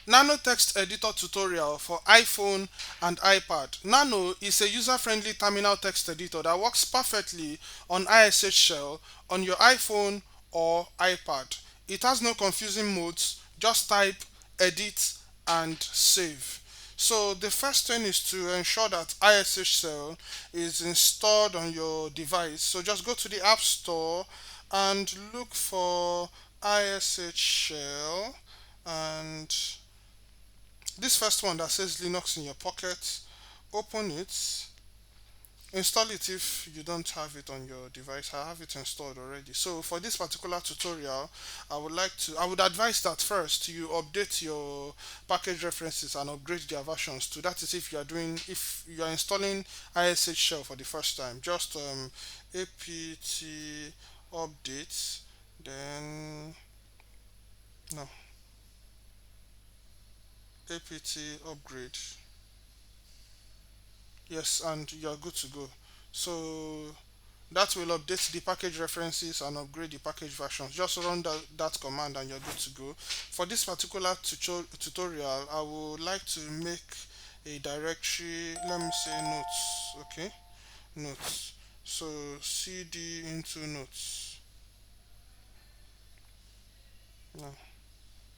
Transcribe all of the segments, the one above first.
Nano text editor tutorial for iPhone and iPad. Nano is a user-friendly terminal text editor that works perfectly on iSH shell on your iPhone or iPad. It has no confusing modes, just type, edit, and save. So the first thing is to ensure that iSH shell is installed on your device. So just go to the App Store and look for iSH shell, and this first one that says Linux in your pocket, open it, install it if you don't have it on your device. I have it installed already. So for this particular tutorial, I would advise that first you update your package references and upgrade their versions to, that is if if you are installing iSH shell for the first time, just apt update, then no, apt upgrade. Yes, and you're good to go. So that will update the package references and upgrade the package versions. Just run that command and you're good to go. For this particular tutorial, I would like to make a directory. Let me say notes. Okay, notes. So cd into notes. No,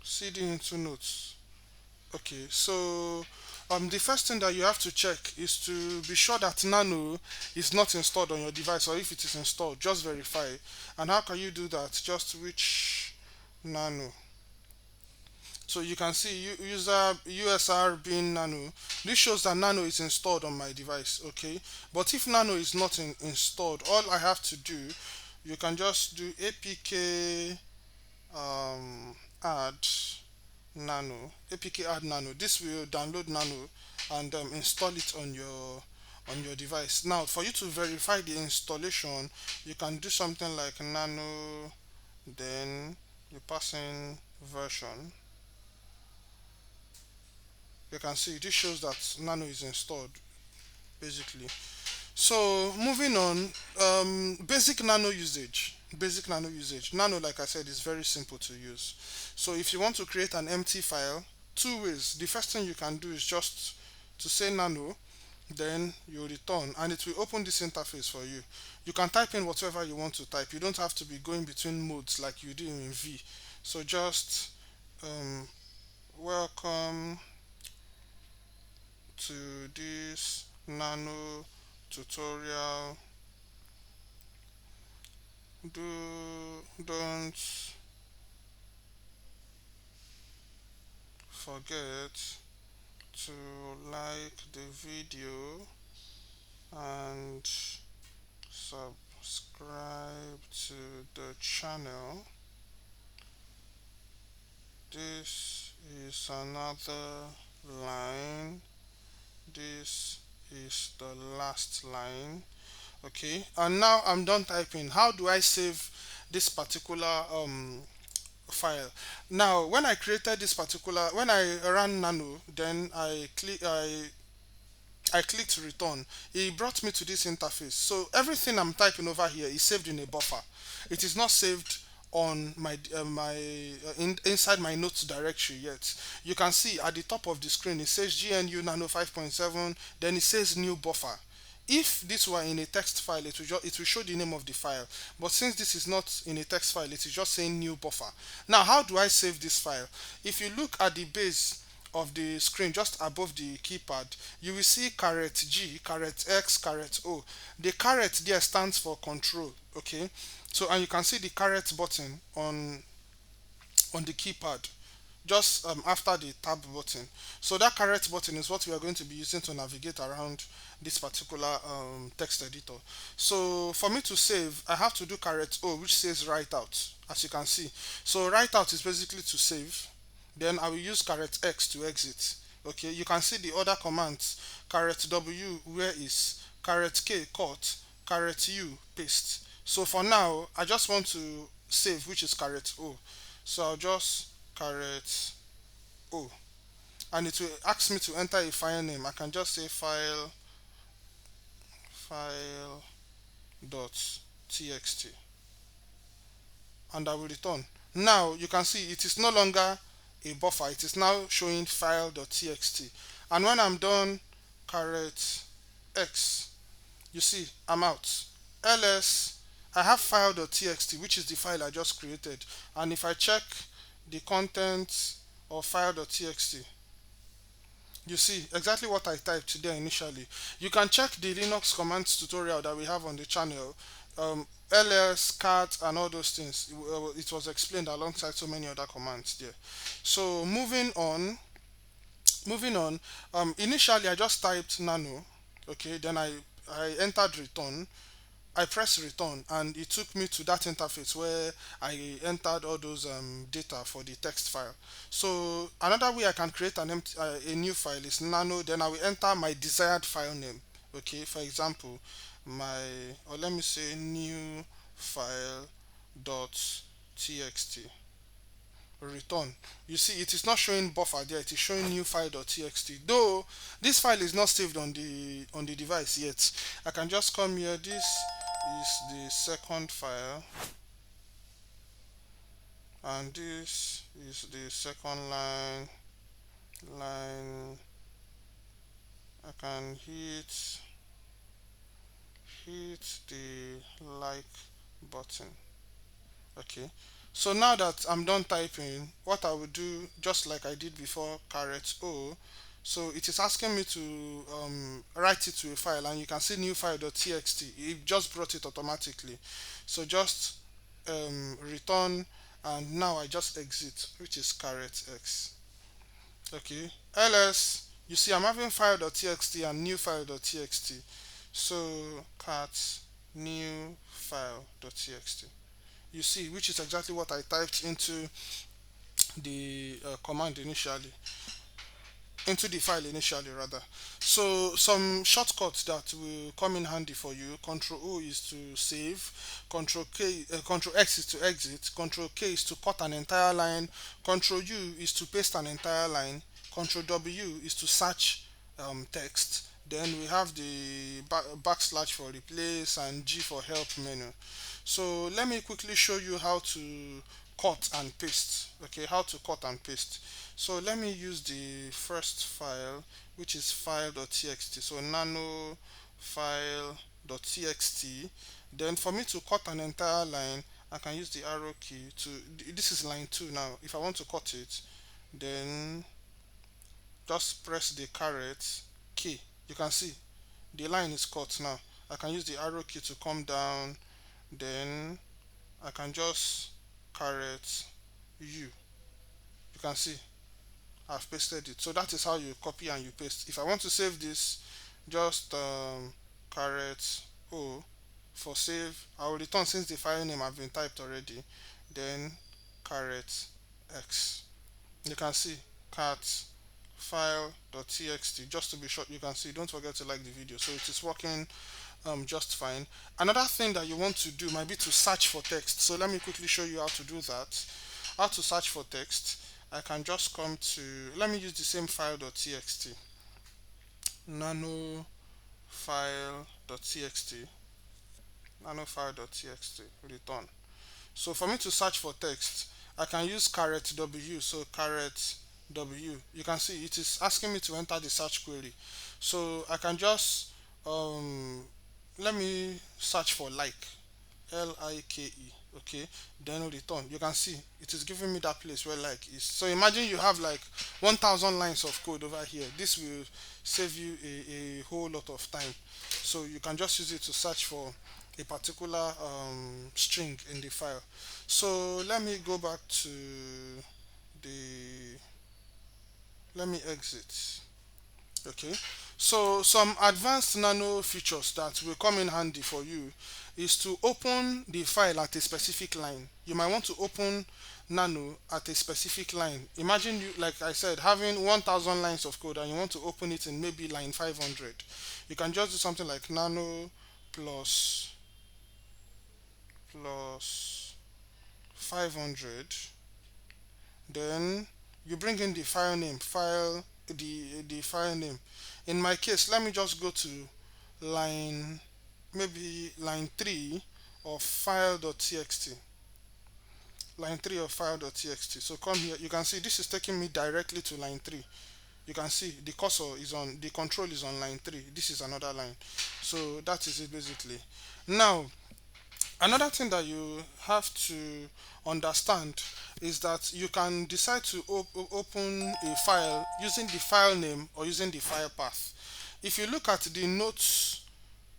cd into notes. Okay, so the first thing that you have to check is to be sure that Nano is not installed on your device, or if it is installed, just verify. And how can you do that? Just which Nano. So you can see user USR being Nano. This shows that Nano is installed on my device. Okay, but if Nano is not installed, all I have to do, you can just do apk add Nano, apk add Nano. This will download Nano and install it on your device. Now, for you to verify the installation, you can do something like Nano, then you pass in version. You can see this shows that Nano is installed basically. So moving on, basic Nano usage. Basic Nano usage. Nano, like I said, is very simple to use. So if you want to create an empty file, two ways. The first thing you can do is just to say Nano, then you return, and it will open this interface for you. You can type in whatever you want to type. You don't have to be going between modes like you do in V. So just um, welcome to this Nano tutorial. Don't forget to like the video and subscribe to the channel. This is another line. This is the last line. Okay, and now I'm done typing. How do I save this particular file? Now when I created this particular, when I ran Nano, then I clicked return. It brought me to this interface. So everything I'm typing over here is saved in a buffer. It is not saved on inside my notes directory yet. You can see at the top of the screen it says GNU Nano 5.7, then it says new buffer. If this were in a text file, it will show the name of the file. But since this is not in a text file, it is just saying new buffer. Now, how do I save this file? If you look at the base of the screen just above the keypad, you will see caret G, caret X, caret O. The caret there stands for control. Okay, so and you can see the caret button on the keypad just after the tab button. So that caret button is what we are going to be using to navigate around this particular text editor. So for me to save, I have to do caret O, which says write out, as you can see. So write out is basically to save. Then I will use caret X to exit. Okay, you can see the other commands. Caret W, where is, caret K, cut, caret U, paste. So for now, I just want to save, which is caret O. So I'll just caret O, and it will ask me to enter a file name. I can just say file.txt, and I will return. Now you can see it is no longer a buffer. It is now showing file.txt. And when I'm done, caret x, you see I'm out. Ls, I have file.txt, which is the file I just created. And if I check the contents of file.txt, you see exactly what I typed there initially. You can check the Linux commands tutorial that we have on the channel. ls, cat, and all those things. It was explained alongside so many other commands there. So moving on. Initially I just typed nano. Okay, then I entered return. I pressed return and it took me to that interface where I entered all those data for the text file. So another way I can create a new file is nano. Then I will enter my desired file name. Okay, for example, my or let me say new file dot txt. Return. You see it is not showing buffer there, it is showing new file.txt, though this file is not saved on the device yet. I can just come here. This is the second file and this is the second line. I can hit the like button. Okay, so now that I'm done typing, what I will do, just like I did before, caret o, so it is asking me to write it to a file, and you can see new file.txt. It just brought it automatically. So just return, and now I just exit, which is caret x. Okay, ls, you see I'm having file.txt and new file.txt. So cat new file.txt, you see, which is exactly what I typed into the command initially, into the file initially rather. So some shortcuts that will come in handy for you: Ctrl O is to save, Ctrl X is to exit, Ctrl K is to cut an entire line, Ctrl U is to paste an entire line, Ctrl W is to search text. Then we have the backslash for replace and G for help menu. So let me quickly show you how to cut and paste. Okay, how to cut and paste. So let me use the first file, which is file.txt. So nano file.txt. Then for me to cut an entire line, I can use the arrow key to, this is line 2 now. If I want to cut it, then just press the caret key. You can see the line is cut now. I can use the arrow key to come down, then I can just caret U. You can see I've pasted it. So that is how you copy and you paste. If I want to save this, just caret O for save. I will return since the file name have been typed already. Then caret X. You can see cat file.txt. Just to be short, you can see. Don't forget to like the video. So it is working just fine. Another thing that you want to do might be to search for text. So let me quickly show you how to do that. How to search for text. I can just come to, let me use the same file.txt, nano file.txt, return. So for me to search for text, I can use caret W. So caret W, you can see it is asking me to enter the search query. So I can just let me search for like, like, okay, then return. You can see it is giving me that place where like is. So imagine you have like 1000 lines of code over here. This will save you a whole lot of time. So you can just use it to search for a particular string in the file. So let me go back to the, let me exit. Okay, so some advanced nano features that will come in handy for you is to open the file at a specific line. You might want to open nano at a specific line. Imagine, you, like I said, having 1000 lines of code and you want to open it in maybe line 500. You can just do something like nano plus 500. Then you bring in the file name, the file name. In my case, let me just go to line, maybe line 3 of file.txt. line 3 of file.txt. So come here, you can see this is taking me directly to line 3. You can see the cursor is on, the control is on line 3. This is another line. So that is it basically. Now, another thing that you have to understand is that you can decide to open a file using the file name or using the file path. If you look at the notes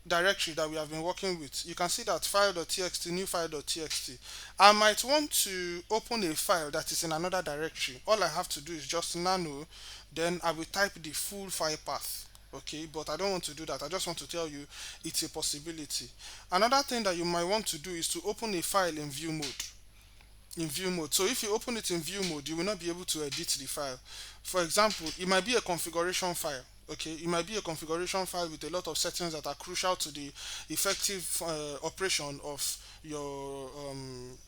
directory that we have been working with, you can see that file.txt, new file.txt. I might want to open a file that is in another directory. All I have to do is just nano, then I will type the full file path. Okay, but I don't want to do that. I just want to tell you it's a possibility. Another thing that you might want to do is to open a file in view mode. So if you open it in view mode, you will not be able to edit the file. For example, it might be a configuration file. Okay, it might be a configuration file with a lot of settings that are crucial to the effective operation of your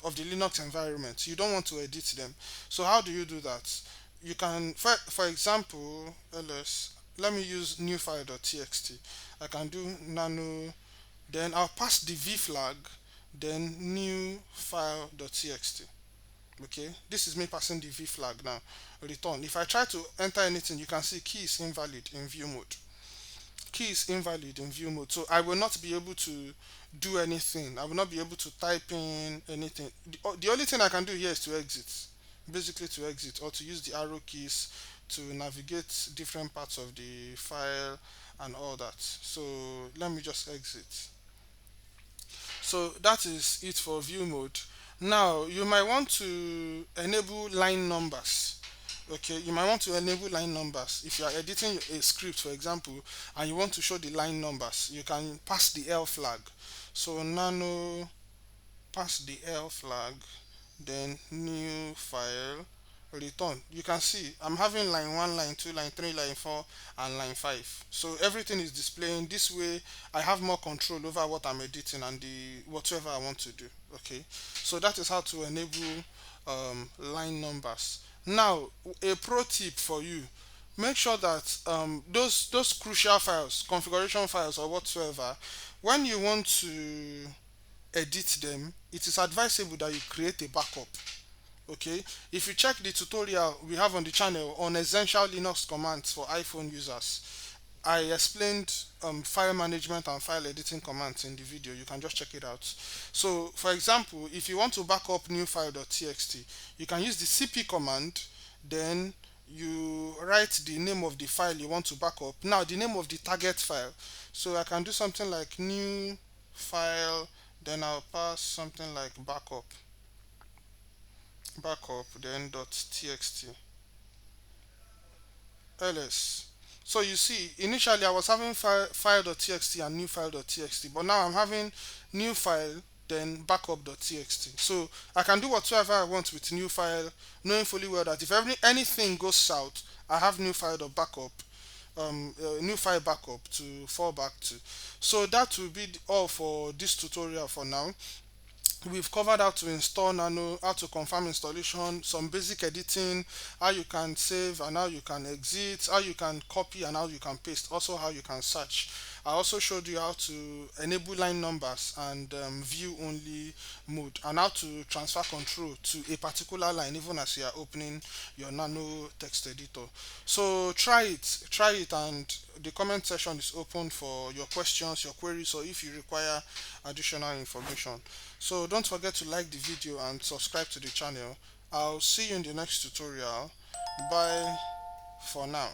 of the Linux environment. You don't want to edit them. So how do you do that? You can, for example, let me use new file.txt. I can do nano, then I'll pass the v flag, then new file.txt. Okay, this is me passing the v flag now. Return. If I try to enter anything, you can see key is invalid in view mode. Key is invalid in view mode, so I will not be able to do anything. I will not be able to type in anything. The only thing I can do here is to exit, basically to exit, or to use the arrow keys to navigate different parts of the file and all that. So let me just exit. So that is it for view mode. Now you might want to enable line numbers. Okay, you might want to enable line numbers. If you are editing a script, for example, and you want to show the line numbers, you can pass the L flag. So nano, pass the L flag, then new file, return. You can see I'm having line 1, line 2, line 3, line 4, and line 5. So everything is displaying this way. I have more control over what I'm editing and the whatever I want to do. Okay, so that is how to enable line numbers. Now, a pro tip for you: make sure that those crucial files, configuration files or whatsoever, when you want to edit them, it is advisable that you create a backup. Okay, if you check the tutorial we have on the channel on essential Linux commands for iPhone users, I explained file management and file editing commands in the video. You can just check it out. So for example, if you want to back up new file.txt, you can use the cp command, then you write the name of the file you want to back up. Now the name of the target file, so I can do something like new file, then I'll pass something like backup, then .txt ls. So you see, initially I was having file.txt and new file.txt, but now I'm having new file, then backup.txt. So I can do whatever I want with new file, knowing fully well that if anything goes south, I have new file.backup, new file backup to fall back to. So that will be all for this tutorial for now. We've covered how to install Nano, how to confirm installation, some basic editing, how you can save and how you can exit, how you can copy and how you can paste, also how you can search. I also showed you how to enable line numbers and view only mode, and how to transfer control to a particular line even as you are opening your Nano text editor. So try it, and the comment section is open for your questions, your queries, or if you require additional information. So don't forget to like the video and subscribe to the channel. I'll see you in the next tutorial. Bye for now.